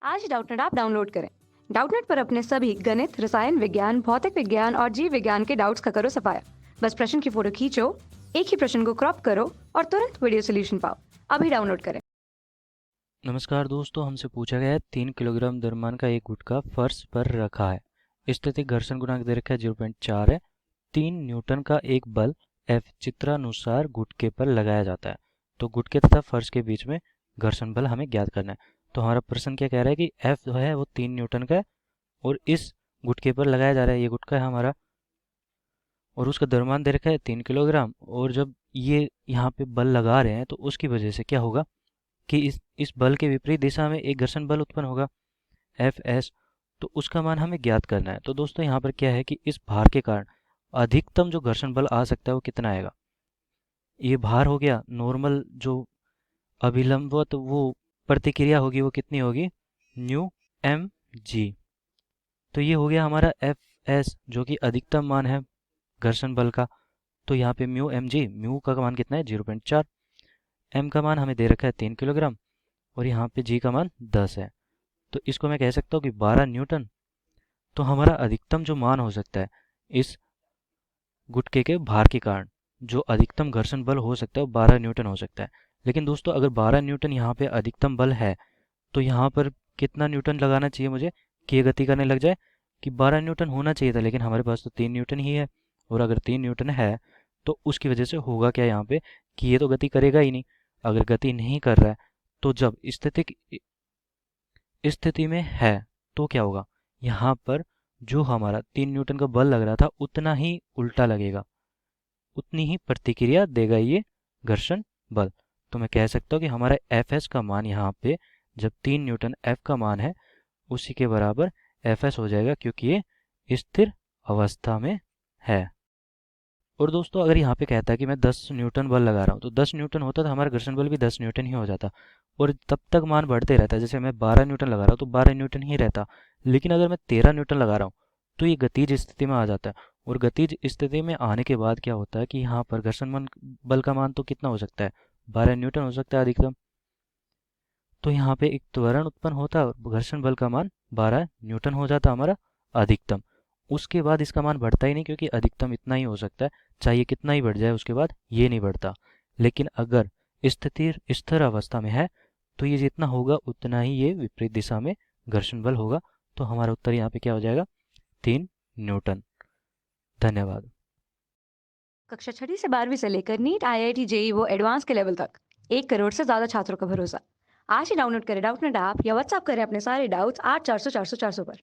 आज ही Doubtnut app download करें। Doubtnut पर अपने सभी गणित, रसायन विज्ञान, भौतिक विज्ञान और जीव विज्ञान के डाउट्स का करो सफाया। बस प्रश्न की फोटो खींचो, एक ही प्रश्न को क्रॉप करो और तुरंत वीडियो सोल्यूशन पाओ। अभी डाउनलोड करें। नमस्कार दोस्तों, हमसे पूछा गया है 3 किलोग्राम द्रव्यमान का एक गुटखा फर्श पर रखा है। स्थितिक घर्षण गुणांक दे रखा है 0.4 है। 3 न्यूटन का एक बल F चित्रानुसार गुटके पर लगाया जाता है। तो गुटके तथा फर्श के बीच में घर्षण बल हमें ज्ञात करना है। तो हमारा प्रश्न क्या कह रहा है कि F जो है वो 3 न्यूटन का है और इस गुटके पर लगाया जा रहा है, ये गुटका है हमारा, और उसका द्रव्यमान दे रखा है 3 किलोग्राम। और जब ये यहाँ पे बल लगा रहे हैं तो उसकी वजह से क्या होगा कि इस बल के विपरीत दिशा में एक घर्षण बल उत्पन्न होगा एफ एस। तो उसका मान हमें ज्ञात करना है। तो दोस्तों यहाँ पर क्या है कि इस भार के कारण अधिकतम जो घर्षण बल आ सकता है वो कितना आएगा। ये भार हो गया नॉर्मल, जो अभिलंबवत वो प्रतिक्रिया होगी वो कितनी होगी, न्यू एम जी। तो ये हो गया हमारा एफ एस जो कि अधिकतम मान है घर्षण बल का। तो यहाँ पे म्यू एम जी, म्यू का मान कितना है 0.4, एम का मान हमें दे रखा है 3 किलोग्राम और यहाँ पे जी का मान 10 है। तो इसको मैं कह सकता हूँ कि 12 न्यूटन। तो हमारा अधिकतम जो मान हो सकता है इस गुटके के भार के कारण, जो अधिकतम घर्षण बल हो सकता है वो 12 न्यूटन हो सकता है। लेकिन दोस्तों अगर 12 न्यूटन यहाँ पे अधिकतम बल है तो यहाँ पर कितना न्यूटन लगाना चाहिए मुझे कि ये गति करने लग जाए, कि 12 न्यूटन होना चाहिए था, लेकिन हमारे पास तो 3 न्यूटन ही है। और अगर 3 न्यूटन है तो उसकी वजह से होगा क्या यहाँ पे कि ये तो गति करेगा ही नहीं। अगर गति नहीं कर रहा है तो जब स्थिति में है तो क्या होगा, यहाँ पर जो हमारा 3 न्यूटन का बल लग रहा था उतना ही उल्टा लगेगा, उतनी ही प्रतिक्रिया देगा ये घर्षण बल। तो मैं कह सकता हूँ कि हमारा एफ एस का मान यहाँ पे जब 3 न्यूटन एफ का मान है उसी के बराबर एफ एस हो जाएगा, क्योंकि ये स्थिर अवस्था में है। और दोस्तों अगर यहाँ पे कहता है कि मैं 10 न्यूटन बल लगा रहा हूँ तो 10 न्यूटन होता तो हमारा घर्षण बल भी 10 न्यूटन ही हो जाता और तब तक मान बढ़ते रहता। जैसे मैं 12 न्यूटन लगा रहा हूँ तो 12 न्यूटन ही रहता। लेकिन अगर मैं 13 न्यूटन लगा रहा हूँ तो ये गतिज स्थिति में आ जाता है। और गतिज स्थिति में आने के बाद क्या होता है कि यहाँ पर बल का मान तो कितना हो सकता है, 12 न्यूटन हो सकता है अधिकतम। तो यहाँ पे एक त्वरण उत्पन्न होता है और घर्षण बल का मान 12 न्यूटन हो जाता हमारा अधिकतम। उसके बाद इसका मान बढ़ता ही नहीं, क्योंकि अधिकतम इतना ही हो सकता है, चाहिए कितना ही बढ़ जाए उसके बाद ये नहीं बढ़ता। लेकिन अगर स्थिर अवस्था में है तो ये जितना होगा उतना ही ये विपरीत दिशा में घर्षण बल होगा। तो हमारा उत्तर यहाँ पे क्या हो जाएगा, 3 न्यूटन। धन्यवाद। कक्षा 6वीं से 12वीं से लेकर नीट, IIT, JEE वो एडवांस के लेवल तक 1 करोड़ से ज्यादा छात्रों का भरोसा। आज ही डाउनलोड करें डाउटनेट ऐप या व्हाट्सएप करें अपने सारे डाउट्स 8400 400 400 पर।